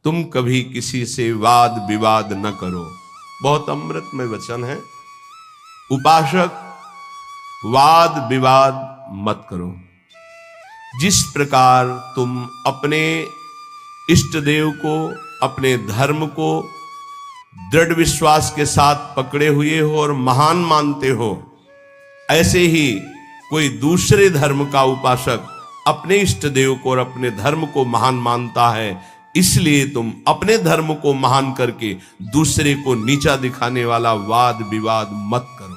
तुम कभी किसी से वाद विवाद न करो। बहुत अमृतमय वचन है। उपासक, वाद विवाद मत करो। जिस प्रकार तुम अपने इष्ट देव को, अपने धर्म को दृढ़ विश्वास के साथ पकड़े हुए हो और महान मानते हो, ऐसे ही कोई दूसरे धर्म का उपासक अपने इष्ट देव को और अपने धर्म को महान मानता है। इसलिए तुम अपने धर्म को महान करके दूसरे को नीचा दिखाने वाला वाद विवाद मत करो।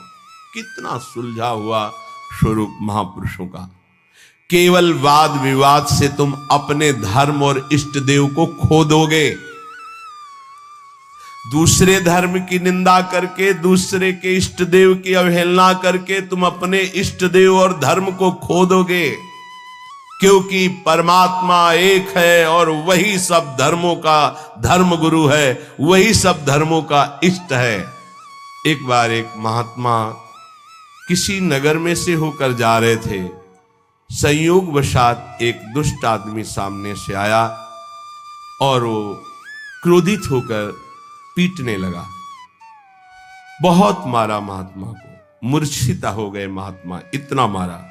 कितना सुलझा हुआ स्वरूप महापुरुषों का। केवल वाद विवाद से तुम अपने धर्म और इष्ट देव को खो दोगे। दूसरे धर्म की निंदा करके, दूसरे के इष्ट देव की अवहेलना करके तुम अपने इष्ट देव और धर्म को खो दोगे। क्योंकि परमात्मा एक है और वही सब धर्मों का धर्म गुरु है, वही सब धर्मों का इष्ट है। एक बार एक महात्मा किसी नगर में से होकर जा रहे थे। संयोगवशात एक दुष्ट आदमी सामने से आया और वो क्रोधित होकर पीटने लगा। बहुत मारा महात्मा को, मूर्छिता हो गए महात्मा, इतना मारा।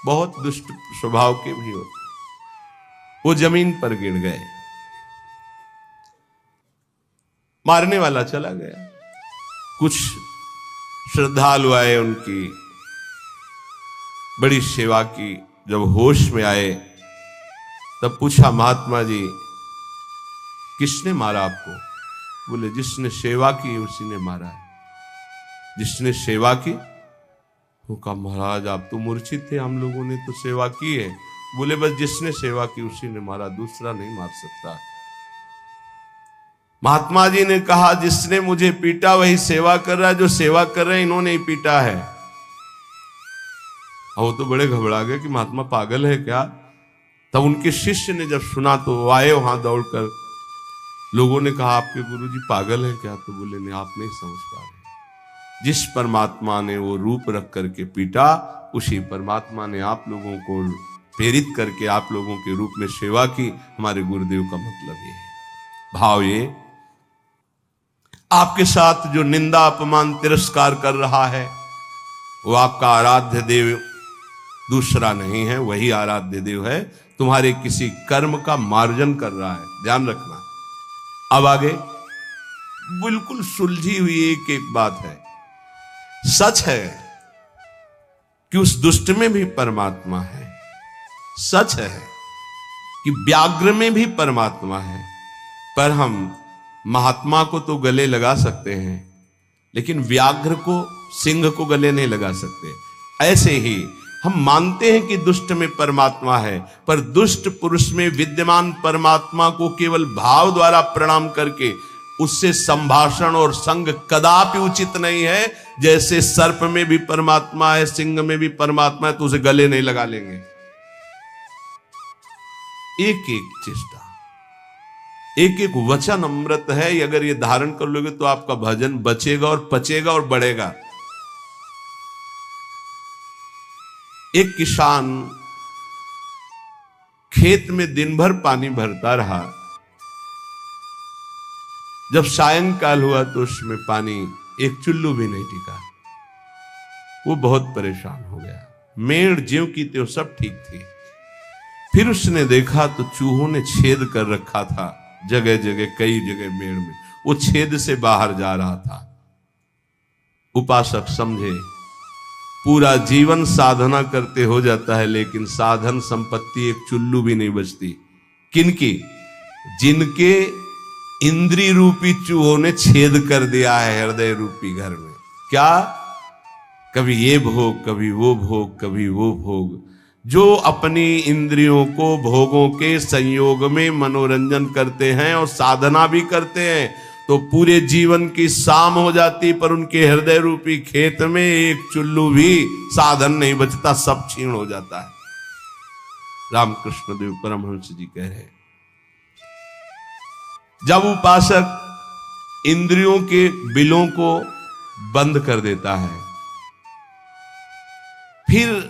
बहुत दुष्ट स्वभाव के भी होते, वो जमीन पर गिर गए। मारने वाला चला गया। कुछ श्रद्धालु आए, उनकी बड़ी सेवा की। जब होश में आए तब पूछा, महात्मा जी किसने मारा आपको? बोले, जिसने सेवा की उसी ने मारा है। जिसने सेवा की? वो कहा, महाराज आप तो मूर्छित थे, हम लोगों ने तो सेवा की है। बोले, बस जिसने सेवा की उसी ने मारा, दूसरा नहीं मार सकता। महात्मा जी ने कहा, जिसने मुझे पीटा वही सेवा कर रहा है, जो सेवा कर रहे हैं इन्होंने ही पीटा है। वो तो बड़े घबरा गए कि महात्मा पागल है क्या। तब उनके शिष्य ने जब सुना तो वो आए वहां दौड़कर। लोगों ने कहा, आपके गुरुजी पागल है क्या? तो बोले, नहीं, आप नहीं समझ पा रहे। जिस परमात्मा ने वो रूप रख करके पीटा, उसी परमात्मा ने आप लोगों को प्रेरित करके आप लोगों के रूप में सेवा की। हमारे गुरुदेव का मतलब ये है। भाव ये, आपके साथ जो निंदा अपमान तिरस्कार कर रहा है वो आपका आराध्य देव दूसरा नहीं है, वही आराध्य देव है। तुम्हारे किसी कर्म का मार्जन कर रहा है, ध्यान रखना। अब आगे बिल्कुल सुलझी हुई एक एक बात है। सच है कि उस दुष्ट में भी परमात्मा है। सच है कि व्याघ्र में भी परमात्मा है। पर हम महात्मा को तो गले लगा सकते हैं, लेकिन व्याघ्र को, सिंह को गले नहीं लगा सकते। ऐसे ही हम मानते हैं कि दुष्ट में परमात्मा है, पर दुष्ट पुरुष में विद्यमान परमात्मा को केवल भाव द्वारा प्रणाम करके उससे संभाषण और संग कदापि उचित नहीं है। जैसे सर्प में भी परमात्मा है, सिंह में भी परमात्मा है, तो उसे गले नहीं लगा लेंगे। एक एक चेष्टा, एक एक वचन अमृत है। अगर ये धारण कर लोगे तो आपका भजन बचेगा और पचेगा और बढ़ेगा। एक किसान खेत में दिन भर पानी भरता रहा। जब सायंकाल हुआ तो उसमें पानी एक चुल्लू भी नहीं टिका। वो बहुत परेशान हो गया। मेड़ ज्यों की त्यों सब ठीक थी। फिर उसने देखा तो चूहों ने छेद कर रखा था जगह जगह, कई जगह मेड़ में। वो छेद से बाहर जा रहा था। उपासक समझे, पूरा जीवन साधना करते हो जाता है, लेकिन साधन संपत्ति एक चुल्लू भी नहीं बचती। किनकी? जिनके इंद्री रूपी चूहों ने छेद कर दिया है हृदय रूपी घर में। क्या? कभी ये भोग, कभी वो भोग, कभी वो भोग। जो अपनी इंद्रियों को भोगों के संयोग में मनोरंजन करते हैं और साधना भी करते हैं, तो पूरे जीवन की शाम हो जाती, पर उनके हृदय रूपी खेत में एक चुल्लू भी साधन नहीं बचता, सब क्षीण हो जाता है। रामकृष्ण देव परमहंस जी कह रहे हैं, जब उपासक इंद्रियों के बिलों को बंद कर देता है, फिर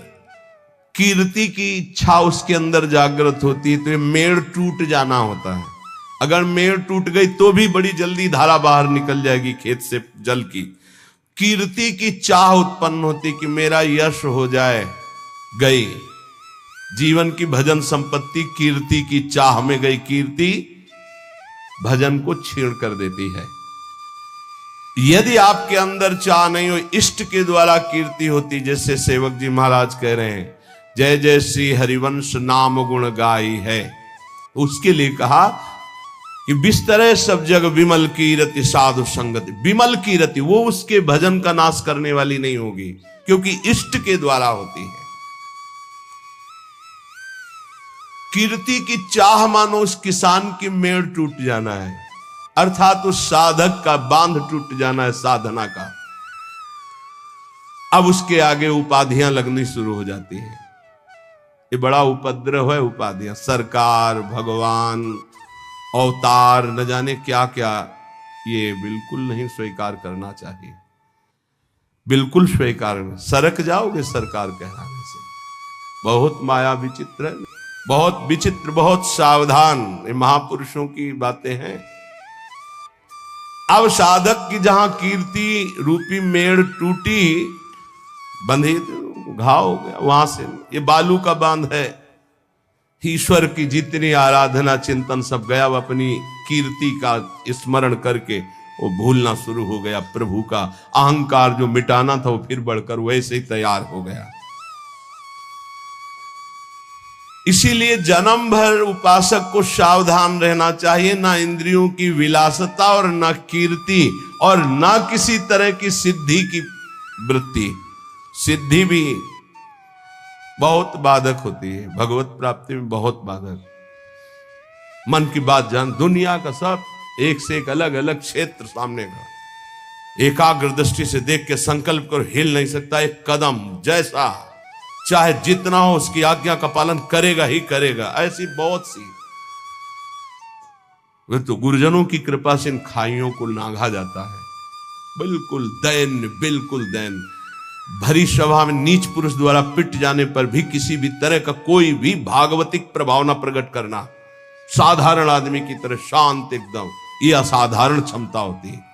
कीर्ति की इच्छा उसके अंदर जागृत होती है, तो ये मेड़ टूट जाना होता है। अगर मेड़ टूट गई तो भी बड़ी जल्दी धारा बाहर निकल जाएगी खेत से जल की। कीर्ति की चाह उत्पन्न होती कि मेरा यश हो जाए, गई जीवन की भजन संपत्ति कीर्ति की चाह में गई। कीर्ति भजन को छीण कर देती है। यदि आपके अंदर चाह नहीं हो, इष्ट के द्वारा कीर्ति होती, जैसे सेवक जी महाराज कह रहे हैं, जय जय श्री हरिवंश नाम गुण गाई है, उसके लिए कहा कि बिस्तरे सब जग विमल कीरति साधु संगति। विमल कीरति वो उसके भजन का नाश करने वाली नहीं होगी, क्योंकि इष्ट के द्वारा होती है। कीर्ति की चाह मानो उस किसान की मेड़ टूट जाना है, अर्थात उस साधक का बांध टूट जाना है साधना का। अब उसके आगे उपाधियां लगनी शुरू हो जाती हैं। ये बड़ा उपद्रव है उपाधियां, सरकार, भगवान, अवतार, न जाने क्या क्या। ये बिल्कुल नहीं स्वीकार करना चाहिए, बिल्कुल स्वीकार नहीं। सरक जाओगे सरकार कहलाने से। बहुत माया विचित्र है, बहुत विचित्र, बहुत सावधान। ये महापुरुषों की बातें हैं। अब साधक की जहां कीर्ति रूपी मेड़ टूटी, बंधी घाव हो गया वहां से। ये बालू का बांध है। ईश्वर की जितनी आराधना चिंतन सब गया, वो अपनी कीर्ति का स्मरण करके वो भूलना शुरू हो गया। प्रभु का अहंकार जो मिटाना था वो फिर बढ़कर वैसे ही तैयार हो गया। इसीलिए जन्म भर उपासक को सावधान रहना चाहिए, ना इंद्रियों की विलासता और ना कीर्ति और ना किसी तरह की सिद्धि की वृत्ति। सिद्धि भी बहुत बाधक होती है, भगवत प्राप्ति में बहुत बाधक। मन की बात जान, दुनिया का सब एक से एक अलग अलग क्षेत्र सामने का, एकाग्र दृष्टि से देख के संकल्प कर हिल नहीं सकता एक कदम। जैसा चाहे जितना हो उसकी आज्ञा का पालन करेगा ही करेगा। ऐसी बहुत सी, वे तो गुरुजनों की कृपा से इन खाइयों को नांगा जाता है। बिल्कुल दैन्य, बिल्कुल दैन्य। भरी सभा में नीच पुरुष द्वारा पिट जाने पर भी किसी भी तरह का कोई भी भागवतिक प्रभाव न प्रकट करना, साधारण आदमी की तरह शांत एकदम, ये असाधारण क्षमता होती है।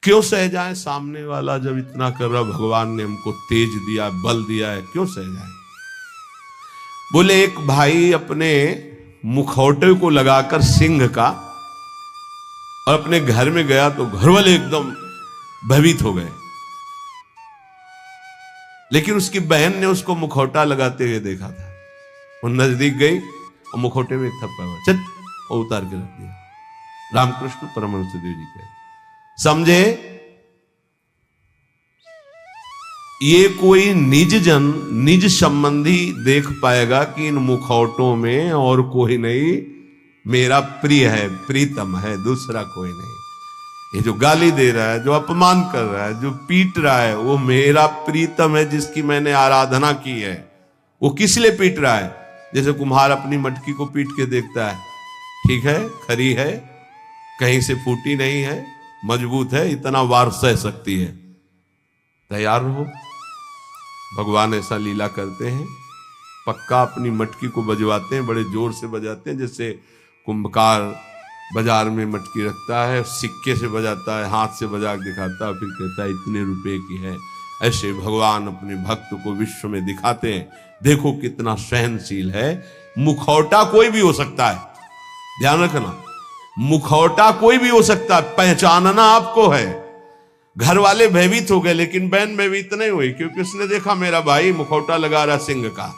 क्यों सह जाए सामने वाला जब इतना कर रहा, भगवान ने हमको तेज दिया, बल दिया है, क्यों सह जाए। बोले एक भाई अपने मुखौटे को लगाकर सिंह का और अपने घर में गया तो घर वाले एकदम भयभीत हो गए, लेकिन उसकी बहन ने उसको मुखौटा लगाते हुए देखा था। वो नजदीक गई और मुखौटे में एक थप्पड़ हुआ, चल, और उतार के रख दिया। रामकृष्ण परमहंस देव जी कह, समझे ये कोई निज जन, निज संबंधी देख पाएगा कि इन मुखौटों में और कोई नहीं, मेरा प्रिय है, प्रीतम है, दूसरा कोई नहीं। ये जो गाली दे रहा है, जो अपमान कर रहा है, जो पीट रहा है, वो मेरा प्रीतम है जिसकी मैंने आराधना की है। वो किस लिए पीट रहा है? जैसे कुम्हार अपनी मटकी को पीट के देखता है, ठीक है, खरी है, कहीं से फूटी नहीं है, मजबूत है, इतना वार सह सकती है, तैयार रहो। भगवान ऐसा लीला करते हैं, पक्का अपनी मटकी को बजवाते हैं, बड़े जोर से बजाते हैं। जैसे कुंभकार बाजार में मटकी रखता है, सिक्के से बजाता है, हाथ से बजा के दिखाता है, फिर कहता है इतने रुपए की है। ऐसे भगवान अपने भक्त को विश्व में दिखाते हैं, देखो कितना सहनशील है। मुखौटा कोई भी हो सकता है, ध्यान रखना, मुखौटा कोई भी हो सकता है, पहचानना आपको है। घर वाले भयभीत हो गए, लेकिन बहन भयभीत नहीं हुई, क्योंकि उसने देखा मेरा भाई मुखौटा लगा रहा सिंह का।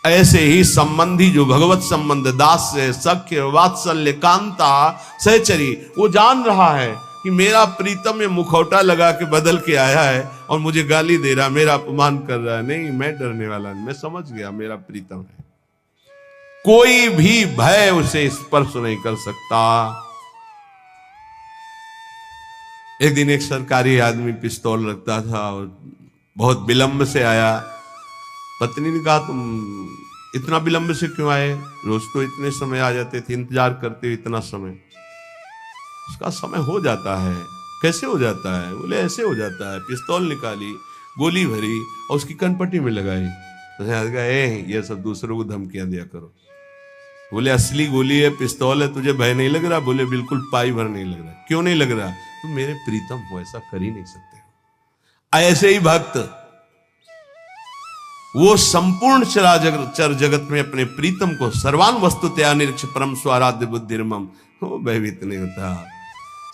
ऐसे ही संबंधी जो भगवत संबंध, दास से सख्य, वात्सल्य, कांता, सहचरी, वो जान रहा है कि मेरा प्रीतम ये मुखौटा लगा के बदल के आया है और मुझे गाली दे रहा, मेरा अपमान कर रहा है। नहीं, मैं डरने वाला नहीं, मैं समझ गया मेरा प्रीतम है। कोई भी भय उसे स्पर्श नहीं कर सकता। एक दिन एक सरकारी आदमी पिस्तौल रखता था और बहुत विलंब से आया। पत्नी ने कहा, तुम इतना विलंब से क्यों आए? रोज तो इतने समय आ जाते थे, इंतजार करते हो इतना समय। उसका समय हो जाता है। कैसे हो जाता है? बोले ऐसे हो जाता है। पिस्तौल निकाली, गोली भरी और उसकी कनपट्टी में लगाई। तो ये सब दूसरों को धमकियां दिया करो, बोले असली गोली है, पिस्तौल है, तुझे भय नहीं लग रहा? बोले बिल्कुल पाई भर नहीं लग रहा। क्यों नहीं लग रहा? तुम मेरे प्रीतम हो, ऐसा कर ही नहीं सकते हो। ऐसे ही भक्त वो संपूर्ण चर जगत में अपने प्रीतम को सर्वान वस्तुतया निरीक्ष परम स्वाराध्य बुद्धिर्मम, वो भयभीत नहीं होता।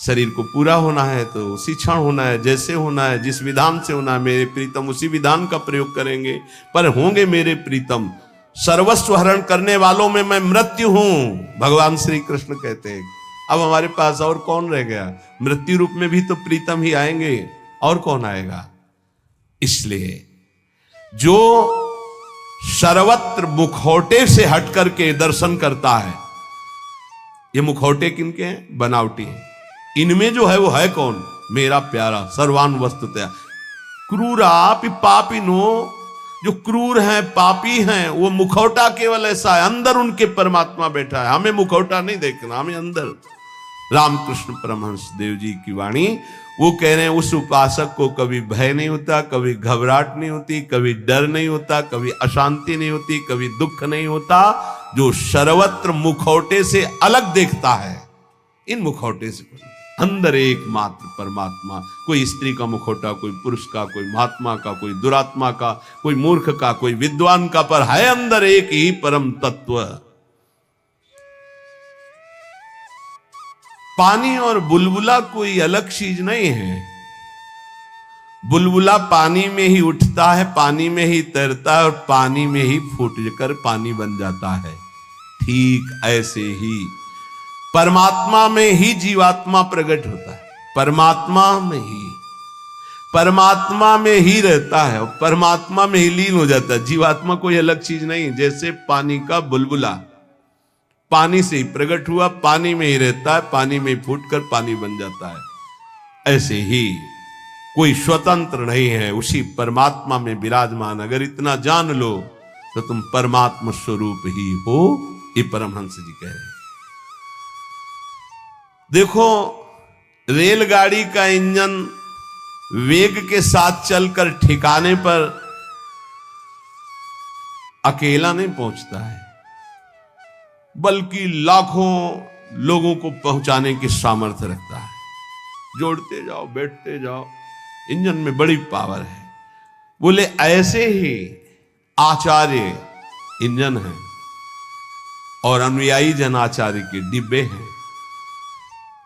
शरीर को पूरा होना है तो उसी क्षण होना है, जैसे होना है, जिस विधान से होना है, मेरे प्रीतम उसी विधान का प्रयोग करेंगे, पर होंगे मेरे प्रीतम। सर्वस्व हरण करने वालों में मैं मृत्यु हूं, भगवान श्री कृष्ण कहते हैं। अब हमारे पास और कौन रह गया? मृत्यु रूप में भी तो प्रीतम ही आएंगे, और कौन आएगा? इसलिए जो सर्वत्र मुखौटे से हट करके दर्शन करता है, ये मुखौटे किनके हैं? बनावटी हैं। इनमें जो है वो है कौन? मेरा प्यारा सर्वान वस्तुतया। क्रूरापि पापिनो, जो क्रूर हैं, पापी हैं, वो मुखौटा केवल ऐसा है, अंदर उनके परमात्मा बैठा है। हमें मुखौटा नहीं देखना, हमें अंदर। रामकृष्ण परमहंस देव जी की वाणी, वो कह रहे हैं उस उपासक को कभी भय नहीं होता, कभी घबराहट नहीं होती, कभी डर नहीं होता, कभी अशांति नहीं होती, कभी दुख नहीं होता, जो सर्वत्र मुखौटे से अलग देखता है। इन मुखौटे से अंदर एकमात्र परमात्मा, कोई स्त्री का मुखौटा, कोई पुरुष का, कोई महात्मा का, कोई दुरात्मा का, कोई मूर्ख का, कोई विद्वान का, पर है अंदर एक ही परम तत्व। पानी और बुलबुला कोई अलग चीज नहीं है। बुलबुला पानी में ही उठता है, पानी में ही तैरता है, और पानी में ही फूट कर पानी बन जाता है। ठीक ऐसे ही परमात्मा में ही जीवात्मा प्रकट होता है, परमात्मा में ही रहता है, और परमात्मा में ही लीन हो जाता है। जीवात्मा कोई अलग चीज नहीं। जैसे पानी का बुलबुला पानी से ही प्रकट हुआ, पानी में ही रहता है, पानी में ही फूट कर पानी बन जाता है। ऐसे ही कोई स्वतंत्र नहीं है, उसी परमात्मा में विराजमान। अगर इतना जान लो तो तुम परमात्मा स्वरूप ही हो, ये परमहंस जी कह रहे हैं। देखो, रेलगाड़ी का इंजन वेग के साथ चलकर ठिकाने पर अकेला नहीं पहुंचता है, बल्कि लाखों लोगों को पहुंचाने की सामर्थ्य रखता है। जोड़ते जाओ, बैठते जाओ, इंजन में बड़ी पावर है। बोले ऐसे ही आचार्य इंजन है और अनुयायी जन आचार्य के डिब्बे हैं।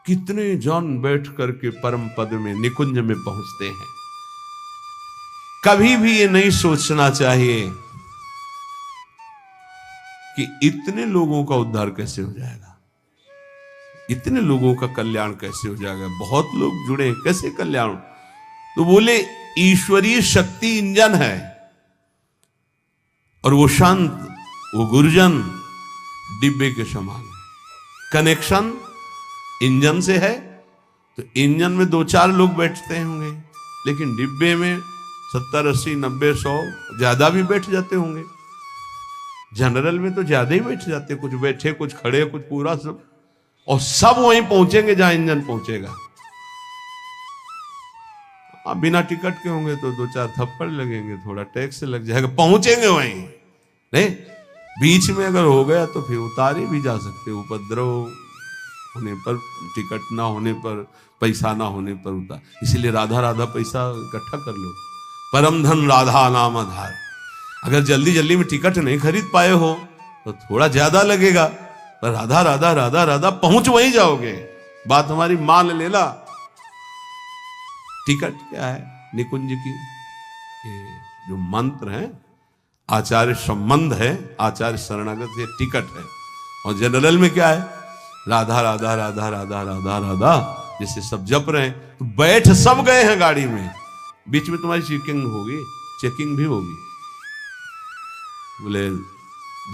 कितने जन बैठ करके परम पद में, निकुंज में पहुंचते हैं। कभी भी ये नहीं सोचना चाहिए कि इतने लोगों का उद्धार कैसे हो जाएगा, इतने लोगों का कल्याण कैसे हो जाएगा, बहुत लोग जुड़े हैं, कैसे कल्याण? तो बोले ईश्वरीय शक्ति इंजन है, और वो शांत, वो गुरुजन डिब्बे के समान है। कनेक्शन इंजन से है तो इंजन में 2-4 लोग बैठते होंगे, लेकिन डिब्बे में 70, 80, 90, 100 ज्यादा भी बैठ जाते होंगे। जनरल में तो ज्यादा ही बैठ जाते, कुछ बैठे, कुछ खड़े, कुछ पूरा सब, और सब वहीं पहुंचेंगे जहां इंजन पहुंचेगा। आप बिना टिकट के होंगे तो 2-4 थप्पड़ लगेंगे, थोड़ा टैक्स लग जाएगा, पहुंचेंगे वहीं। नहीं, बीच में अगर हो गया तो फिर उतारे भी जा सकते, उपद्रव होने पर, टिकट ना होने पर, पैसा ना होने पर उतार। इसीलिए राधा राधा पैसा इकट्ठा कर लो, परम धन राधा नाम आधार। अगर जल्दी जल्दी में टिकट नहीं खरीद पाए हो तो थोड़ा ज्यादा लगेगा, पर राधा राधा राधा राधा पहुंच वहीं जाओगे। बात हमारी मान लेना। टिकट क्या है? निकुंज की ये जो मंत्र है, आचार्य संबंध है, आचार्य शरणागत, ये टिकट है। और जनरल में क्या है? राधा राधा राधा राधा राधा राधा, जैसे सब जप रहे हैं। तो बैठ सब गए हैं गाड़ी में, बीच में तुम्हारी चेकिंग भी होगी। बोले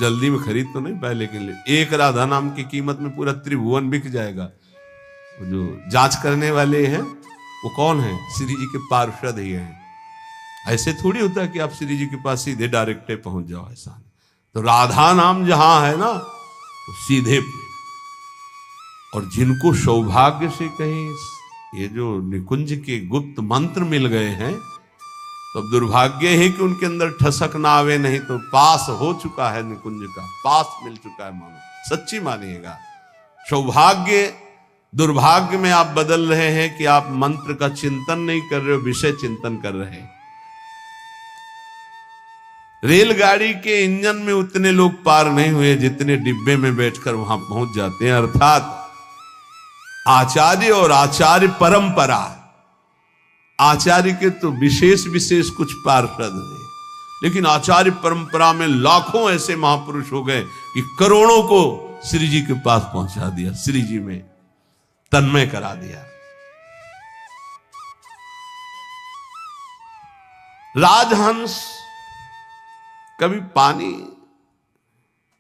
जल्दी में खरीद तो नहीं पाए, लेकिन एक राधा नाम की कीमत में पूरा त्रिभुवन बिक जाएगा। वो जो जांच करने वाले हैं वो कौन है? श्री जी के पार्षद ही हैं। ऐसे थोड़ी होता है कि आप श्री जी के पास सीधे डायरेक्ट पहुंच जाओ, ऐसा। तो राधा नाम जहां है ना, वो सीधे। और जिनको सौभाग्य से कहीं ये जो निकुंज के गुप्त मंत्र मिल गए हैं, तो अब दुर्भाग्य है कि उनके अंदर ठसक ना आवे, नहीं तो पास हो चुका है निकुंज का, पास मिल चुका है। मानो सच्ची मानिएगा, सौभाग्य दुर्भाग्य में आप बदल रहे हैं कि आप मंत्र का चिंतन नहीं कर रहे हो, विषय चिंतन कर रहे हैं। रेलगाड़ी के इंजन में उतने लोग पार नहीं हुए जितने डिब्बे में बैठकर वहां पहुंच जाते हैं। अर्थात आचार्य और आचार्य परंपरा, आचार्य के तो विशेष विशेष कुछ पार्षद हैं, लेकिन आचार्य परंपरा में लाखों ऐसे महापुरुष हो गए कि करोड़ों को श्री जी के पास पहुंचा दिया, श्री जी में तन्मय करा दिया। राजहंस कभी पानी,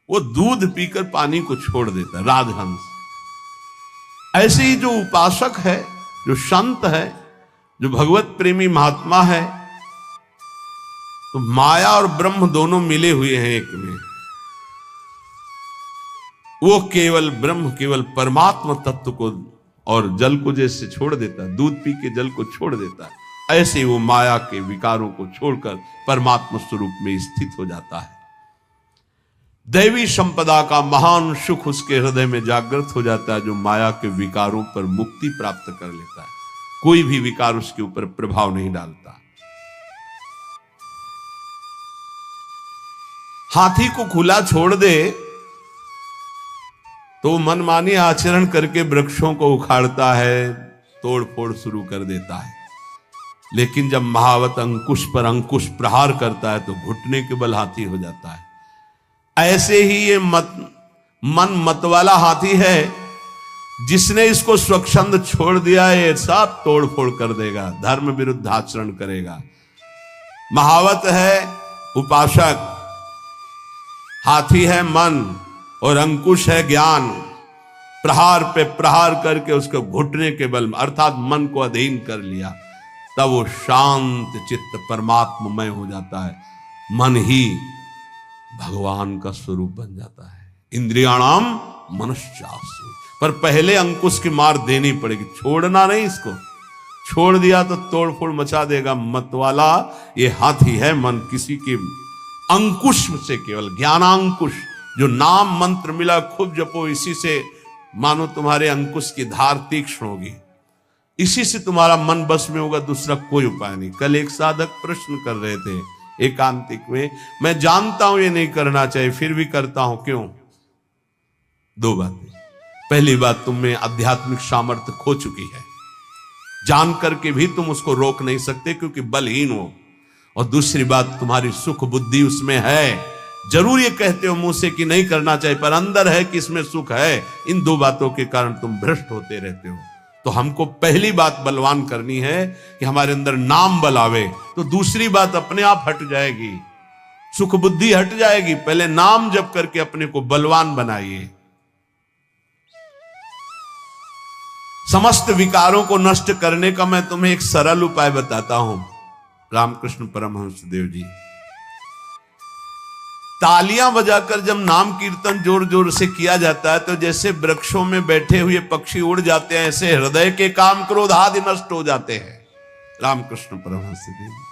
वो दूध पीकर पानी को छोड़ देता, राजहंस। ऐसे ही जो उपासक है, जो संत है, जो भगवत प्रेमी महात्मा है, तो माया और ब्रह्म दोनों मिले हुए हैं एक में। वो केवल ब्रह्म, केवल परमात्मा तत्व को और जल को जैसे छोड़ देता है, दूध पी के जल को छोड़ देता है, ऐसे वो माया के विकारों को छोड़कर परमात्मा स्वरूप में स्थित हो जाता है। दैवी संपदा का महान सुख उसके हृदय में जागृत हो जाता है, जो माया के विकारों पर मुक्ति प्राप्त कर लेता है। कोई भी विकार उसके ऊपर प्रभाव नहीं डालता। हाथी को खुला छोड़ दे तो मनमानी आचरण करके वृक्षों को उखाड़ता है, तोड़ फोड़ शुरू कर देता है। लेकिन जब महावत अंकुश पर अंकुश प्रहार करता है तो घुटने के बल हाथी हो जाता है। ऐसे ही ये मन मत वाला हाथी है, जिसने इसको स्वच्छंद छोड़ दिया है, ये सब तोड़ फोड़ कर देगा, धर्म विरुद्ध आचरण करेगा। महावत है उपासक, हाथी है मन और अंकुश है ज्ञान। प्रहार पे प्रहार करके उसको घुटने के बल में, अर्थात मन को अधीन कर लिया, तब वो शांत चित्त परमात्ममय हो जाता है। मन ही भगवान का स्वरूप बन जाता है। इंद्रियाणाम मनश्चासी, पर पहले अंकुश की मार देनी पड़ेगी, छोड़ना नहीं। इसको छोड़ दिया तो तोड़ फोड़ मचा देगा। मत वाला ये हाथी है मन, किसी के अंकुश से, केवल ज्ञानांकुश, जो नाम मंत्र मिला खूब जपो, इसी से मानो तुम्हारे अंकुश की धार तीक्ष्ण होगी, इसी से तुम्हारा मन बस में होगा, दूसरा कोई उपाय नहीं। कल एक साधक प्रश्न कर रहे थे एकांतिक में, मैं जानता हूं ये नहीं करना चाहिए, फिर भी करता हूं, क्यों? दो बातें। पहली बात, तुम में आध्यात्मिक सामर्थ्य खो चुकी है, जान करके भी तुम उसको रोक नहीं सकते क्योंकि बलहीन हो। और दूसरी बात, तुम्हारी सुख बुद्धि उसमें है, जरूर ये कहते हो मुंह से कि नहीं करना चाहिए, पर अंदर है कि इसमें सुख है। इन दो बातों के कारण तुम भ्रष्ट होते रहते हो। तो हमको पहली बात बलवान करनी है कि हमारे अंदर नाम बल आवे, तो दूसरी बात अपने आप हट जाएगी, सुख बुद्धि हट जाएगी। पहले नाम जप करके अपने को बलवान बनाइए। समस्त विकारों को नष्ट करने का मैं तुम्हें एक सरल उपाय बताता हूं। रामकृष्ण परमहंस देव जी तालियां बजाकर जब नाम कीर्तन जोर जोर से किया जाता है, तो जैसे वृक्षों में बैठे हुए पक्षी उड़ जाते हैं, ऐसे हृदय के काम क्रोध आदि नष्ट हो जाते हैं। रामकृष्ण परमहंस देव जी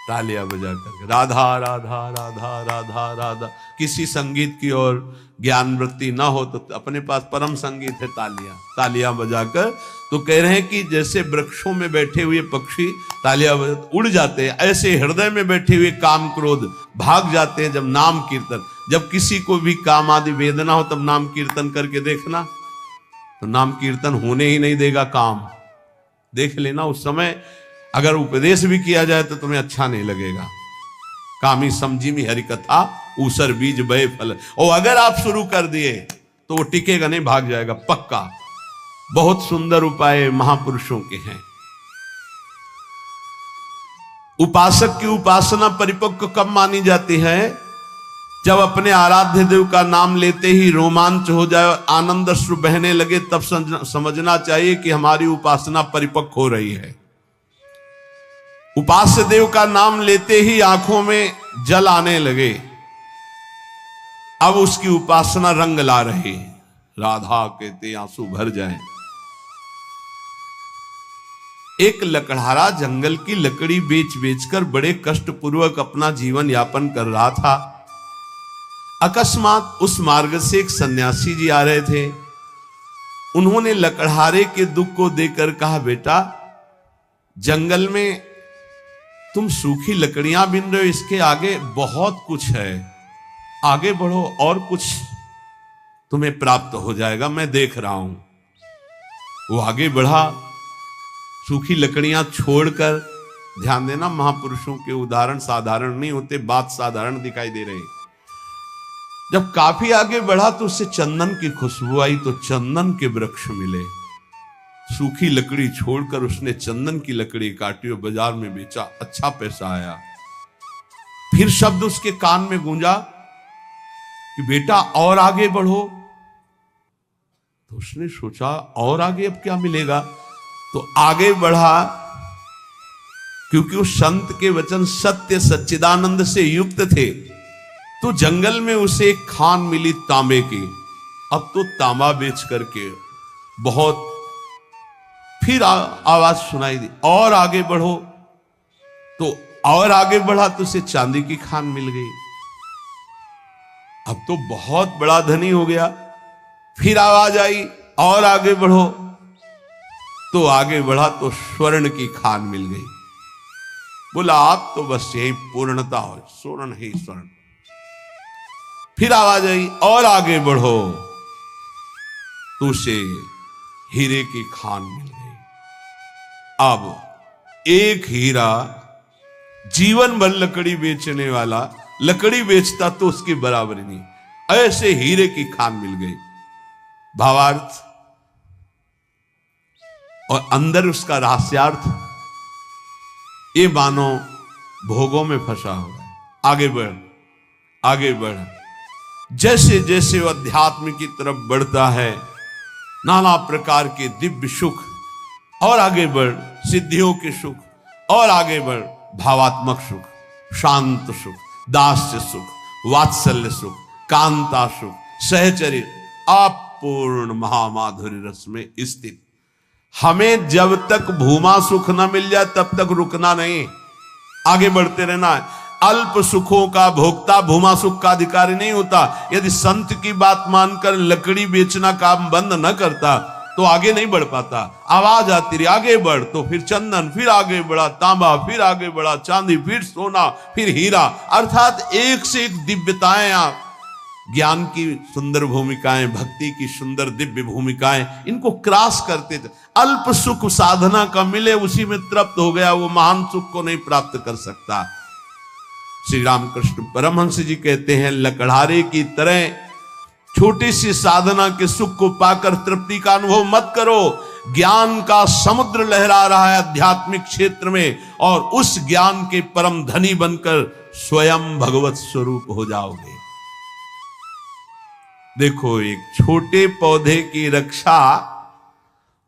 तालियां बजाकर राधा राधा राधा राधा राधा, किसी संगीत की ओर ज्ञान वृत्ति ना हो तो अपने पास परम संगीत है तालियां, तालियां बजाकर। तो कह रहे हैं कि जैसे वृक्षों में बैठे हुए पक्षी तालियां उड़ जाते हैं, ऐसे हृदय में बैठे हुए काम क्रोध भाग जाते हैं जब नाम कीर्तन। जब किसी को भी काम आदि वेदना हो तब नाम कीर्तन करके देखना, तो नाम कीर्तन होने ही नहीं देगा काम। देख लेना, उस समय अगर उपदेश भी किया जाए तो तुम्हें अच्छा नहीं लगेगा। कामी समझी में हरि कथा ऊसर बीज बय फल, और अगर आप शुरू कर दिए तो वो टिकेगा नहीं, भाग जाएगा पक्का। बहुत सुंदर उपाय महापुरुषों के हैं। उपासक की उपासना परिपक्व कब मानी जाती है? जब अपने आराध्य देव का नाम लेते ही रोमांच हो जाए, आनंद अश्रु बहने लगे, तब समझना चाहिए कि हमारी उपासना परिपक्व हो रही है। उपास्य देव का नाम लेते ही आंखों में जल आने लगे, अब उसकी उपासना रंग ला रही। राधा कहते आंसू भर जाएं। एक लकड़हारा जंगल की लकड़ी बेच बेचकर बड़े कष्ट पूर्वक अपना जीवन यापन कर रहा था। अकस्मात उस मार्ग से एक सन्यासी जी आ रहे थे। उन्होंने लकड़हारे के दुख को देखकर कहा, बेटा जंगल में तुम सूखी लकड़ियां बिन रहे हो, इसके आगे बहुत कुछ है, आगे बढ़ो और कुछ तुम्हें प्राप्त हो जाएगा, मैं देख रहा हूं। वो आगे बढ़ा, सूखी लकड़ियां छोड़कर, ध्यान देना महापुरुषों के उदाहरण साधारण नहीं होते, बात साधारण दिखाई दे रही। जब काफी आगे बढ़ा तो उससे चंदन की खुशबू आई, तो चंदन के वृक्ष मिले। सूखी लकड़ी छोड़कर उसने चंदन की लकड़ी काटी और बाजार में बेचा, अच्छा पैसा आया। फिर शब्द उसके कान में गूंजा कि बेटा और आगे बढ़ो। तो उसने सोचा और आगे अब क्या मिलेगा, तो आगे बढ़ा, क्योंकि उस संत के वचन सत्य सच्चिदानंद से युक्त थे। तो जंगल में उसे एक खान मिली तांबे की। अब तो तांबा बेच करके बहुत, फिर आवाज सुनाई दी और आगे बढ़ो, तो और आगे बढ़ा तो उसे चांदी की खान मिल गई। अब तो बहुत बड़ा धनी हो गया। फिर आवाज आई और आगे बढ़ो, तो आगे बढ़ा तो स्वर्ण की खान मिल गई। बोला आप तो बस यही पूर्णता हो, स्वर्ण ही स्वर्ण। फिर आवाज आई और आगे बढ़ो, तो उसे हीरे की खान मिल गई। अब एक हीरा जीवन भर लकड़ी बेचने वाला लकड़ी बेचता तो उसकी बराबरी नहीं, ऐसे हीरे की खान मिल गई। भावार्थ और अंदर उसका रहस्यार्थ, ये मानो भोगों में फंसा हुआ है। आगे बढ़, आगे बढ़। जैसे जैसे वह अध्यात्म की तरफ बढ़ता है, नाना प्रकार के दिव्य सुख, और आगे बढ़ सिद्धियों के सुख, और आगे बढ़ भावात्मक सुख, शांत सुख, दास्य सुख, वात्सल्य सुख, कांता सुख, सहचर्य, अपूर्ण महामाधुर्य रस में स्थित। हमें जब तक भूमा सुख न मिल जाए तब तक रुकना नहीं, आगे बढ़ते रहना है। अल्प सुखों का भोक्ता भूमा सुख का अधिकारी नहीं होता। यदि संत की बात मानकर लकड़ी बेचना काम बंद न करता तो आगे नहीं बढ़ पाता। आवाज आती रही आगे बढ़, तो फिर चंदन, फिर आगे बढ़ा तांबा, फिर आगे बढ़ा चांदी, फिर सोना, फिर हीरा, अर्थात एक से एक दिव्यताएं, आप ज्ञान की सुंदर भूमिकाएं, भक्ति की सुंदर दिव्य भूमिकाएं, इनको क्रॉस करते थे। अल्प सुख साधना का मिले उसी में तृप्त हो गया, वो महान सुख को नहीं प्राप्त कर सकता। श्री रामकृष्ण परमहंस जी कहते हैं, लकड़हारे की तरह छोटी सी साधना के सुख को पाकर तृप्ति का अनुभव मत करो। ज्ञान का समुद्र लहरा रहा है आध्यात्मिक क्षेत्र में, और उस ज्ञान के परम धनी बनकर स्वयं भगवत स्वरूप हो जाओगे। देखो, एक छोटे पौधे की रक्षा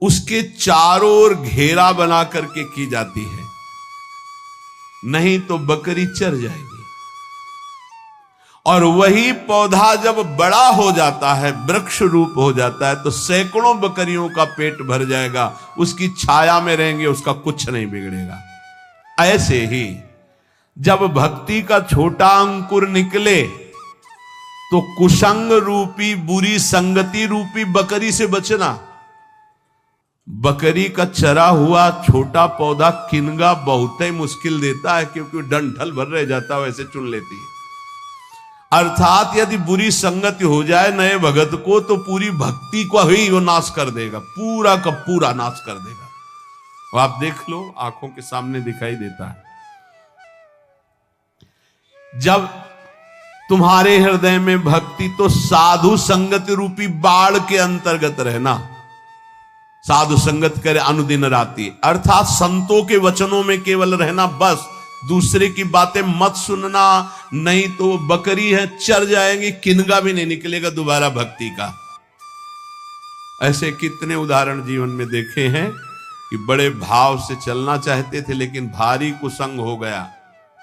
उसके चारों ओर घेरा बना करके की जाती है, नहीं तो बकरी चर जाएगी। और वही पौधा जब बड़ा हो जाता है, वृक्ष रूप हो जाता है, तो सैकड़ों बकरियों का पेट भर जाएगा, उसकी छाया में रहेंगे, उसका कुछ नहीं बिगड़ेगा। ऐसे ही जब भक्ति का छोटा अंकुर निकले तो कुसंग रूपी बुरी संगति रूपी बकरी से बचना। बकरी का चरा हुआ छोटा पौधा किनगा बहुत ही मुश्किल देता है, क्योंकि डंठल भर रह जाता है, वैसे चुन लेती है। अर्थात यदि बुरी संगति हो जाए नए भगत को, तो पूरी भक्ति को ही वो नाश कर देगा, पूरा का पूरा नाश कर देगा। वो आप देख लो, आंखों के सामने दिखाई देता है। जब तुम्हारे हृदय में भक्ति, तो साधु संगति रूपी बाढ़ के अंतर्गत रहना। साधु संगत करे अनुदिन राति, अर्थात संतों के वचनों में केवल रहना, बस दूसरे की बातें मत सुनना, नहीं तो वो बकरी है, चर जाएंगी, किनगा भी नहीं निकलेगा दोबारा भक्ति का। ऐसे कितने उदाहरण जीवन में देखे हैं कि बड़े भाव से चलना चाहते थे, लेकिन भारी कुसंग हो गया,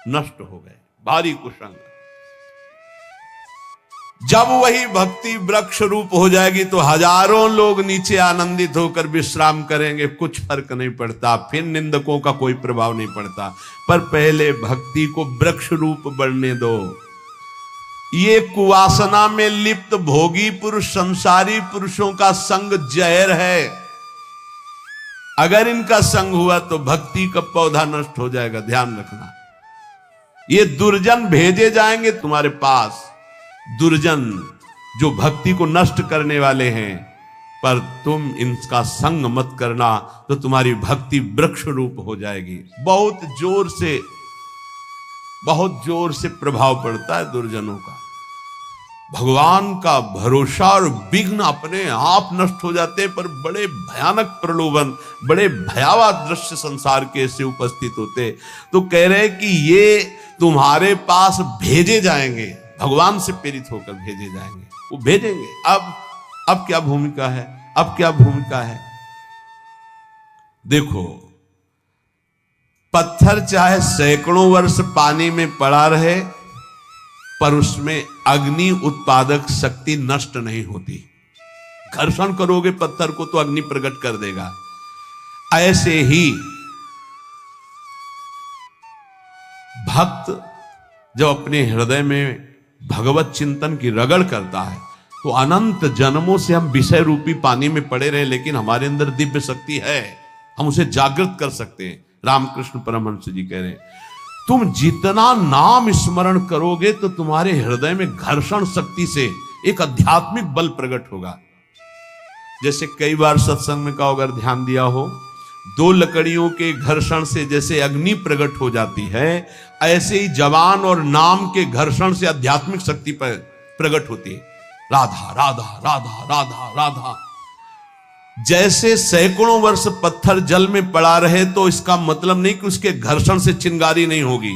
नष्ट हो गए, भारी कुसंग। जब वही भक्ति वृक्ष रूप हो जाएगी तो हजारों लोग नीचे आनंदित होकर विश्राम करेंगे, कुछ फर्क नहीं पड़ता, फिर निंदकों का कोई प्रभाव नहीं पड़ता। पर पहले भक्ति को वृक्ष रूप बढ़ने दो। ये कुवासना में लिप्त भोगी पुरुष, संसारी पुरुषों का संग जहर है। अगर इनका संग हुआ तो भक्ति का पौधा नष्ट हो जाएगा, ध्यान रखना। ये दुर्जन भेजे जाएंगे तुम्हारे पास, दुर्जन जो भक्ति को नष्ट करने वाले हैं, पर तुम इनका संग मत करना तो तुम्हारी भक्ति वृक्ष रूप हो जाएगी। बहुत जोर से प्रभाव पड़ता है दुर्जनों का। भगवान का भरोसा और विघ्न अपने आप नष्ट हो जाते हैं, पर बड़े भयानक प्रलोभन, बड़े भयावह दृश्य संसार के ऐसे उपस्थित होते। तो कह रहे कि ये तुम्हारे पास भेजे जाएंगे, भगवान से प्रेरित होकर भेजे जाएंगे, वो भेजेंगे। अब क्या भूमिका है, अब क्या भूमिका है? देखो, पत्थर चाहे सैकड़ों वर्ष पानी में पड़ा रहे, पर उसमें अग्नि उत्पादक शक्ति नष्ट नहीं होती। घर्षण करोगे पत्थर को तो अग्नि प्रकट कर देगा। ऐसे ही भक्त जब अपने हृदय में भगवत चिंतन की रगड़ करता है तो अनंत जन्मों से हम विषय रूपी पानी में पड़े रहे, लेकिन हमारे अंदर दिव्य शक्ति है, हम उसे जागृत कर सकते हैं। रामकृष्ण परमहंस जी कह रहे हैं, तुम जितना नाम स्मरण करोगे तो तुम्हारे हृदय में घर्षण शक्ति से एक आध्यात्मिक बल प्रकट होगा। जैसे कई बार सत्संग में कहा, अगर ध्यान दिया हो, दो लकड़ियों के घर्षण से जैसे अग्नि प्रकट हो जाती है, ऐसे ही जवान और नाम के घर्षण से आध्यात्मिक शक्ति पर प्रकट होती है। राधा राधा राधा राधा राधा। जैसे सैकड़ों वर्ष पत्थर जल में पड़ा रहे तो इसका मतलब नहीं कि उसके घर्षण से चिंगारी नहीं होगी।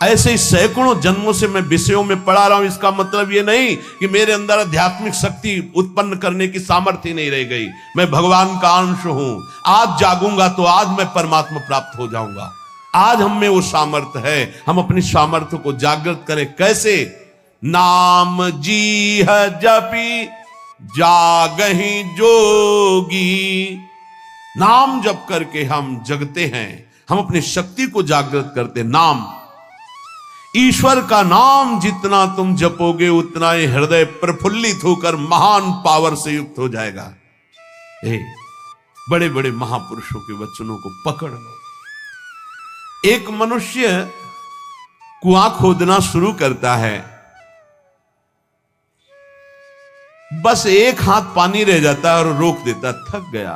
ऐसे ही सैकड़ों जन्मों से मैं विषयों में पड़ा रहा हूं, इसका मतलब ये नहीं कि मेरे अंदर आध्यात्मिक शक्ति उत्पन्न करने की सामर्थ्य नहीं रह गई। मैं भगवान का अंश हूं। आज जागूंगा तो आज मैं परमात्मा प्राप्त हो जाऊंगा। आज हम में वो सामर्थ्य है, हम अपनी सामर्थ्य को जागृत करें। कैसे? नाम जी है जपी जागहि जोगी। नाम जप करके हम जगते हैं, हम अपनी शक्ति को जागृत करते। नाम, ईश्वर का नाम जितना तुम जपोगे उतना ही हृदय प्रफुल्लित होकर महान पावर से युक्त हो जाएगा। बड़े बड़े महापुरुषों के वचनों को पकड़ लो। एक मनुष्य कुआं खोदना शुरू करता है, बस एक हाथ पानी रह जाता है और रोक देता, थक गया।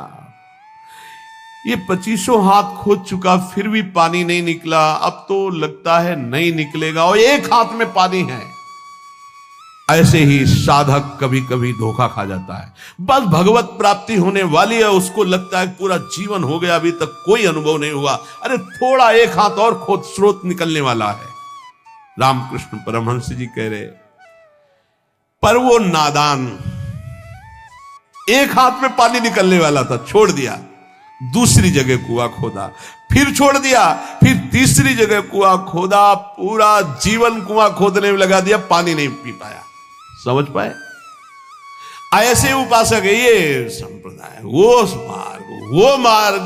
ये 25 हाथ खोद चुका, फिर भी पानी नहीं निकला। अब तो लगता है नहीं निकलेगा, और एक हाथ में पानी है। ऐसे ही साधक कभी कभी धोखा खा जाता है। बस भगवत प्राप्ति होने वाली है, उसको लगता है पूरा जीवन हो गया, अभी तक कोई अनुभव नहीं हुआ। अरे थोड़ा एक हाथ और खोद, स्रोत निकलने वाला है। रामकृष्ण परमहंस जी कह रहे, पर वो नादान, एक हाथ में पानी निकलने वाला था, छोड़ दिया। दूसरी जगह कुआं खोदा, फिर छोड़ दिया, फिर तीसरी जगह कुआं खोदा, पूरा जीवन कुआं खोदने में लगा दिया, पानी नहीं पी पाया। समझ पाए? ऐसे उपासक है ये संप्रदाय, वो मार्ग,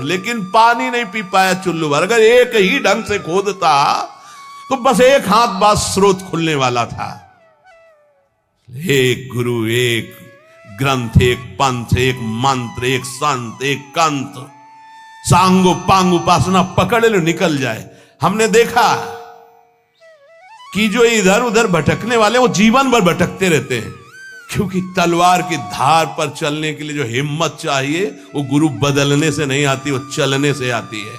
लेकिन पानी नहीं पी पाया चुल्लू भर। अगर एक ही ढंग से खोदता तो बस एक हाथ बाद स्रोत खुलने वाला था। एक गुरु, एक ग्रंथ, एक पंथ, एक मंत्र, एक संत, एक कंत, सांगो पांग उपासना पकड़ लो, निकल जाए। हमने देखा कि जो इधर उधर भटकने वाले वो जीवन भर भटकते रहते हैं, क्योंकि तलवार की धार पर चलने के लिए जो हिम्मत चाहिए वो गुरु बदलने से नहीं आती, वो चलने से आती है।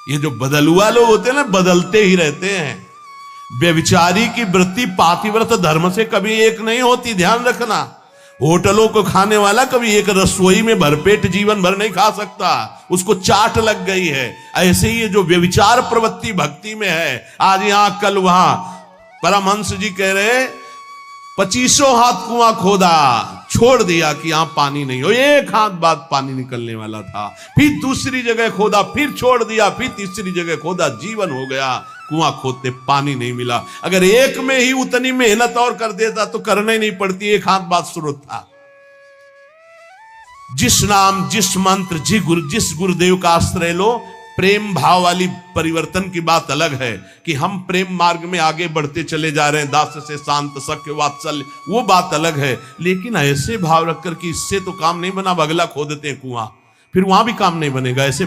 ये जो बदलुआ लोग होते हैं ना, बदलते ही रहते हैं। व्यभिचारी की वृत्ति पातिव्रत धर्म से कभी एक नहीं होती, ध्यान रखना। होटलों को खाने वाला कभी एक रसोई में भरपेट जीवन भर नहीं खा सकता, उसको चाट लग गई है। ऐसे ही जो व्यभिचार प्रवृत्ति भक्ति में है, आज यहां कल वहां। परमहंस जी कह रहे 25 हाथ कुआं खोदा, छोड़ दिया कि यहां पानी नहीं हो, एक हाथ बाद पानी निकलने वाला था। फिर दूसरी जगह खोदा, फिर छोड़ दिया, फिर तीसरी जगह खोदा, जीवन हो गया। कुआं खोदते पानी नहीं मिला। अगर एक में ही उतनी मेहनत और कर देता तो करना ही नहीं पड़ती, एक हाथ बात स्रोत था। जिस नाम, जिस मंत्र, जिस गुरुदेव का आश्रय लो, प्रेम भाव वाली परिवर्तन की बात अलग है कि हम प्रेम मार्ग में आगे बढ़ते चले जा रहे हैं, दास से शांत, सख्य, वात्सल्य, वो बात अलग है। लेकिन ऐसे भाव रखकर कि इससे तो काम नहीं बना, अगला खोदते हैं कुआं, फिर वहां भी काम नहीं बनेगा। ऐसे